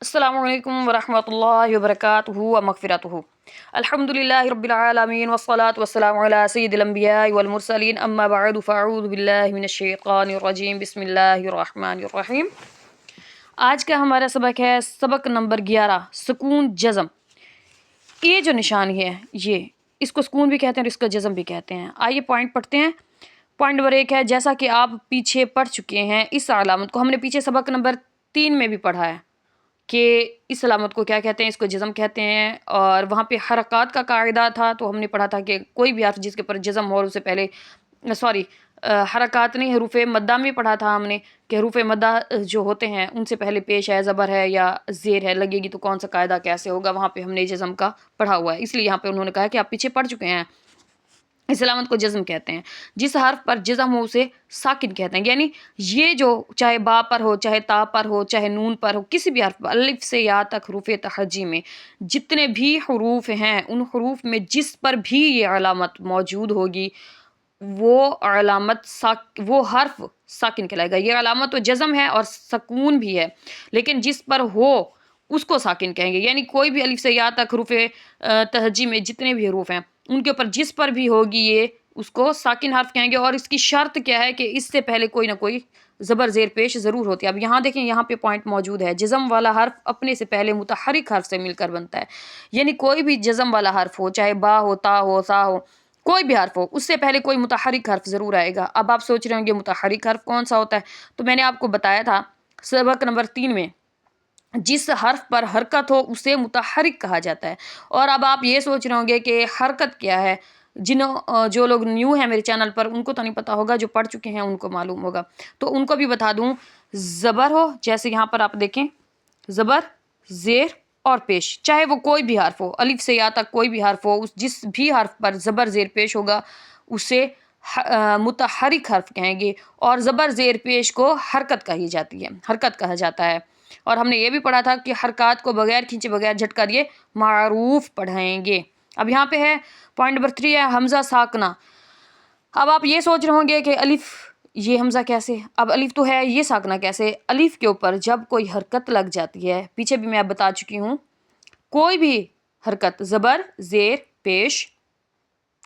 अस्सलामु अलैकुम वरहमतुल्लाहि वबरकातुहु व मग़फ़िरतुहु। अल्हम्दुलिल्लाहि रब्बिल आलमीन वस्सलातु वस्सलामु अला सय्यिदिल अंबियाइ वल मुरसलीन अम्मा बअदु फ़अऊज़ु बिल्लाहि मिनश शैतानिर रजीम बिस्मिल्लाहिर रहमानिर रहीम। आज का हमारा सबक है सबक नंबर 11 सुकून जज़म। ये जो निशानी है ये इसको सुकून भी कहते हैं और इसको जज़म भी कहते हैं। आइए पॉइंट पढ़ते हैं। पॉइंट नंबर 1 है, जैसा कि आप पीछे पढ़ चुके हैं इस अलामत को हमने पीछे सबक नंबर 3 में भी पढ़ा है कि इस अलामत को क्या कहते हैं, इसको जज़म कहते हैं। और वहाँ पे हरकत का कायदा था तो हमने पढ़ा था कि कोई भी हर्फ जिसके ऊपर जज़म हो उससे पहले हरकत नहीं, हरूफ मद्दा में पढ़ा था हमने कि हरूफ मद्दा जो होते हैं उनसे पहले पेश है, ज़बर है या ज़ेर है लगेगी तो कौन सा कायदा कैसे होगा, वहाँ पे हमने जज़म का पढ़ा हुआ है। इसलिए यहाँ पे उन्होंने कहा कि आप पीछे पढ़ चुके हैं, इस अलामत को जज़म कहते हैं। जिस हर्फ पर जज़म हो उसे साकिन कहते हैं। यानी ये जो चाहे बा पर हो, चाहे ता पर हो, चाहे नून पर हो, किसी भी हर्फ पर अलिफ से या तक हरूफ तहज्जी में जितने भी हरूफ हैं उन हरूफ में जिस पर भी ये अलामत मौजूद होगी वो हर्फ साकिन कहलाएगा। ये अलामत तो जज़म है और सकून भी है, लेकिन जिस पर हो उसको साकिन कहेंगे। यानी कोई भी अलिफ से या तक हरूफ तहज्जी में जितने भी हरूफ हैं उनके ऊपर जिस पर भी होगी ये उसको साकिन हर्फ कहेंगे। और इसकी शर्त क्या है कि इससे पहले कोई ना कोई ज़बर ज़ेर पेश ज़रूर होती है। अब यहाँ देखें, यहाँ पे पॉइंट मौजूद है, जज़म वाला हर्फ अपने से पहले मुतहरिक हर्फ से मिलकर बनता है। यानी कोई भी जज़म वाला हर्फ हो, चाहे बा हो, ता हो, सा हो, कोई भी हर्फ हो, उससे पहले कोई मुतहरिक हर्फ ज़रूर आएगा। अब आप सोच रहे होंगे मुतहरिक हर्फ कौन सा होता है, तो मैंने आपको बताया था सबक नंबर 3 में, जिस हर्फ पर हरकत हो उसे मुतहरिक कहा जाता है। और अब आप ये सोच रहे होंगे कि हरकत क्या है। जो लोग न्यू हैं मेरे चैनल पर उनको तो नहीं पता होगा, जो पढ़ चुके हैं उनको मालूम होगा, तो उनको भी बता दूं। ज़बर हो, जैसे यहाँ पर आप देखें, ज़बर ज़ेर और पेश, चाहे वो कोई भी हर्फ हो, अलिफ से या तक कोई भी हर्फ हो, उस जिस भी हर्फ पर ज़बर ज़ेर पेश होगा उसे मुतहरिक हर्फ कहेंगे। और ज़बर ज़ेर पेश को हरकत कही जाती है, हरकत कहा जाता है। और हमने ये भी पढ़ा था कि हरकत को बगैर खींचे बगैर झटका दिए मारूफ पढ़ाएंगे। अब यहाँ पे है पॉइंट नंबर 3 है हमज़ा साकना। अब आप ये सोच रहे होंगे कि अलिफ, ये हमज़ा कैसे, अब अलिफ तो है, ये साकना कैसे। अलिफ के ऊपर जब कोई हरकत लग जाती है, पीछे भी मैं बता चुकी हूँ, कोई भी हरकत ज़बर ज़ेर पेश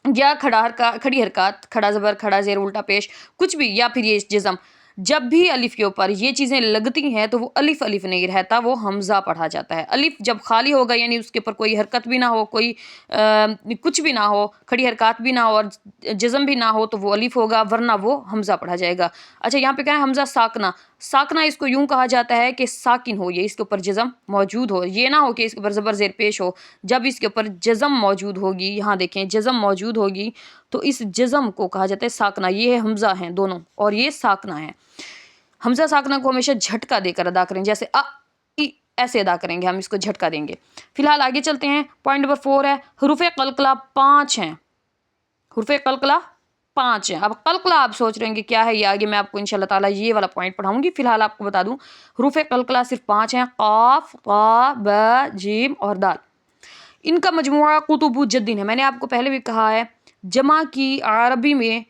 या खड़ी हरकत, खड़ा ज़बर खड़ा ज़ेर उल्टा पेश, कुछ भी, या फिर ये जज़म, जब भी अलिफ के ऊपर ये चीज़ें लगती हैं तो वो अलिफ अलिफ नहीं रहता, वो हमज़ा पढ़ा जाता है। अलिफ जब खाली होगा यानी उसके ऊपर कोई हरकत भी ना हो, कोई कुछ भी ना हो, खड़ी हरकत भी ना हो और जज़म भी ना हो, तो वो अलिफ होगा, वरना वो हमज़ा पढ़ा जाएगा। अच्छा, यहाँ पे क्या है, हमज़ा साकना। साकना इसको यूँ कहा जाता है कि साकिन हो, ये इसके ऊपर जज़म मौजूद हो, ये ना हो कि इसके ऊपर ज़बर ज़ेर पेश हो। जब इसके ऊपर जज़म मौजूद होगी, यहाँ देखें जज़म मौजूद होगी, तो इस जज़म को कहा जाता है साकना। ये है हमज़ा हैं दोनों और ये साकना है। हमज़ा साकना को हमेशा झटका देकर अदा करें, जैसे अ इ ऐसे अदा करेंगे, हम इसको झटका देंगे। फिलहाल आगे चलते हैं। पॉइंट नंबर 4 है हरूफ कलकला 5 हैं, हरूफ कलकला 5 हैं। अब कलकला आप सोच रहे हैं कि क्या है, ये आगे मैं आपको इंशाल्लाह ताला ये वाला पॉइंट पढ़ाऊंगी। फिलहाल आपको बता दूं हरूफ कलकला सिर्फ 5 हैं, क़ाफ क़ा ब जीम और दाल। इनका मजमुआ कुतुबु जद्दीन है। मैंने आपको पहले भी कहा है, जमा की अरबी में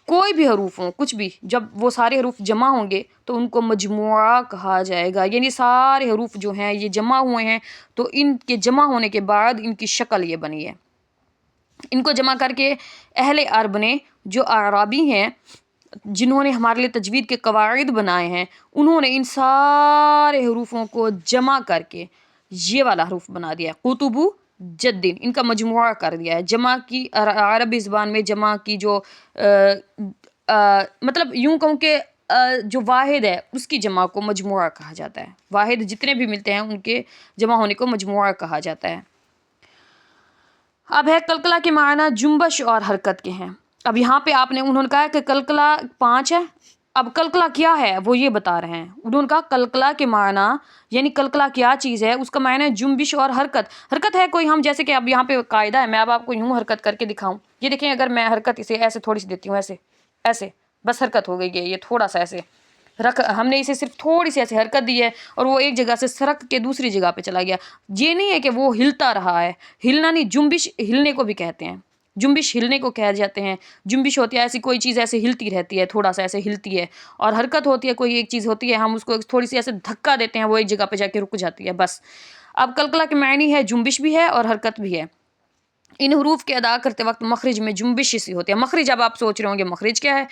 कोई भी हरूफ हो, कुछ भी, जब वो सारे हरूफ जमा होंगे तो उनको मजमुआ कहा जाएगा। यानी सारे हरूफ जो हैं ये जमा हुए हैं, तो इनके जमा होने के बाद इनकी शक्ल ये बनी है। इनको जमा करके अहले अरब ने, जो अरबी हैं, जिन्होंने हमारे लिए तजवीद के कवायद बनाए हैं, उन्होंने इन सारे हरूफों को जमा करके ये वाला हरूफ बना दिया है, कुतुबु जद्दीन। इनका मजमुआ कर दिया है। जमा की अरबी ज़बान में जमा की जो मतलब यूँ कहूँ कि जो वाहिद है उसकी जमा को मजमुआ कहा जाता है। वाहिद जितने भी मिलते हैं उनके जमा होने को मजमुआ कहा जाता है। अब है कलकला के माना जुम्बश और हरकत के हैं। अब यहाँ पे आपने, उन्होंने कहा कि कलकला 5 है। अब कलकला क्या है वो ये बता रहे हैं। उन्होंने कहा कलकला के माना, यानी कलकला क्या चीज़ है, उसका मायना है जुम्बिश और हरकत। हरकत है कोई, हम जैसे कि अब यहाँ पे कायदा है, मैं अब आपको यूँ हरकत करके दिखाऊं। ये देखें, अगर मैं हरकत इसे ऐसे थोड़ी सी देती हूँ, ऐसे ऐसे, बस हरकत हो गई है। ये थोड़ा सा ऐसे रख, हमने इसे सिर्फ थोड़ी सी ऐसे हरकत दी है और वो एक जगह से सरक के दूसरी जगह पे चला गया। ये नहीं है कि वो हिलता रहा है, हिलना नहीं, जुम्बिश हिलने को भी कहते हैं। जुम्बिश हिलने को कह जाते हैं। जुम्बिश होती है ऐसी कोई चीज़ ऐसे हिलती रहती है, थोड़ा-सा ऐसे हिलती है, और हरकत होती है कोई एक चीज़ होती है, हम उसको थोड़ी-सी ऐसे धक्का देते हैं, वो एक जगह पे जाके रुक जाती है, बस। अब कलकला के मायने है जुम्बिश भी है और हरकत भी है। इन हरूफ के अदा करते वक़्त मखरिज में जुम्बिश सी होती है। मखरिज, अब आप सोच रहे होंगे मखरिज क्या है?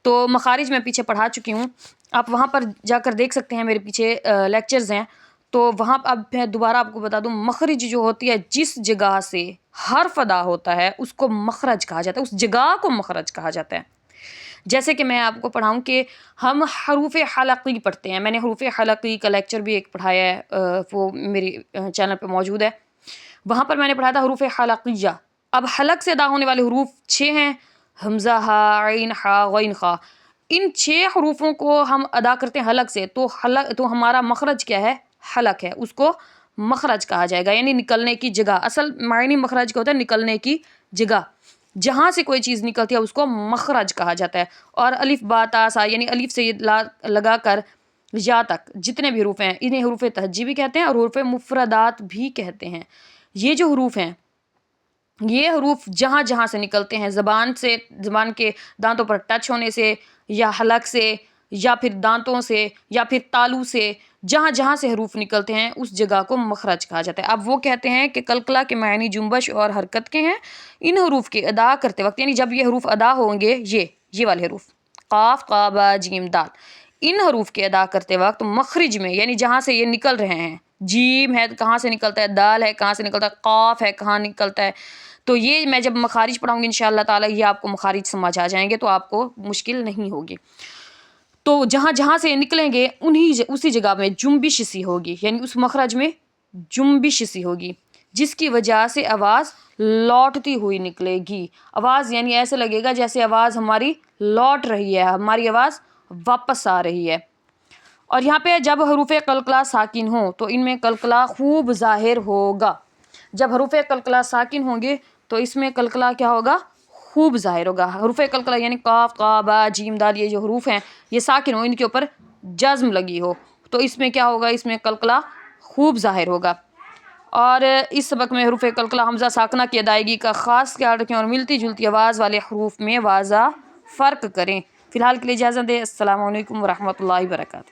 तो मखारिज मैं पीछे पढ़ा चुकी हूँ, आप वहाँ पर जाकर देख सकते हैं, मेरे पीछे लेक्चर्स हैं। तो वहाँ अब मैं दोबारा आपको बता दूँ, मखरिज जो होती है, जिस जगह से हर्फ अदा होता है उसको मखरज कहा जाता है, उस जगह को मखरज कहा जाता है। जैसे कि मैं आपको पढ़ाऊँ कि हम हरूफ हलक़ी पढ़ते हैं, मैंने हरूफ हलक़ी का लेक्चर भी एक पढ़ाया है, वो मेरी चैनल पे मौजूद है। वहाँ पर मैंने पढ़ा था हरूफ हलक़िया। अब हलक से अदा होने वाले हरूफ 6 हैं, हमज़ा, हा, ऐन, हा, गैन, खा। इन 6 हरूफों को हम अदा करते हैं हलक से, तो हलक, तो हमारा मखरज क्या है? हलक है, उसको मखरज कहा जाएगा, यानी निकलने की जगह। असल मायने मखरज का होता है निकलने की जगह, जहाँ से कोई चीज़ निकलती है उसको मखरज कहा जाता है। और अलिफ बा ता सा, यानी अलिफ से लगा कर या तक जितने भी हरूफ हैं, इन्हें हरूफ तहज्जी भी कहते हैं और हरूफ मुफरदात भी कहते हैं। ये जो हरूफ हैं, ये हरूफ जहाँ जहाँ से निकलते हैं, ज़बान के दांतों पर टच होने से, या हलक से, या फिर दांतों से, या फिर तालू से, जहाँ जहाँ से हरूफ निकलते हैं उस जगह को मखरज कहा जाता है। अब वो कहते हैं कि कलकला के मायने जुम्बश और हरकत के हैं। इन हरूफ के अदा करते वक्त, यानी जब ये हरूफ अदा होंगे, ये वाले हरूफ काफ, का, बा, जीम, दाल, इन हरूफ के अदा करते वक्त मखरिज में, यानी जहाँ से ये निकल रहे हैं, जीम है कहाँ से निकलता है, दाल है कहाँ से निकलता है, काफ है कहाँ निकलता है, तो ये मैं जब मखारिज पढ़ाऊंगी इंशाअल्लाह ताला, ये आपको मखारिज समझ आ जाएंगे, तो आपको मुश्किल नहीं होगी। तो जहाँ जहाँ से निकलेंगे उसी जगह में जुम्बिश सी होगी, यानी उस मखरज में जुम्बिश सी होगी, जिसकी वजह से आवाज़ लौटती हुई निकलेगी। आवाज़ यानी ऐसे लगेगा जैसे आवाज़ हमारी लौट रही है, हमारी आवाज़ वापस आ रही है। और यहाँ पे जब हरूफ कलकला साकिन हो तो इनमें कलकला खूब ज़ाहिर होगा। जब हरूफ कलकला साकिन होंगे तो इसमें कलकला क्या होगा? खूब ज़ाहिर होगा। हरूफ कलकला यानी काफ, का, बा, जीम, दाल, ये जो हरूफ हैं ये साकिन हो, इनके ऊपर जज़्म लगी हो, तो इसमें क्या होगा? इसमें कलकला खूब ज़ाहिर होगा। और इस सबक में हरूफ कलकला हमज़ा साकना की अदायगी का ख़ास ख्याल रखें और मिलती जुलती आवाज़ वाले हरूफ में वाज़ा फ़र्क करें। फ़िलहाल के लिए इजाज़त दें। अस्सलामु अलैकुम व रहमतुल्लाहि व बरकातहू।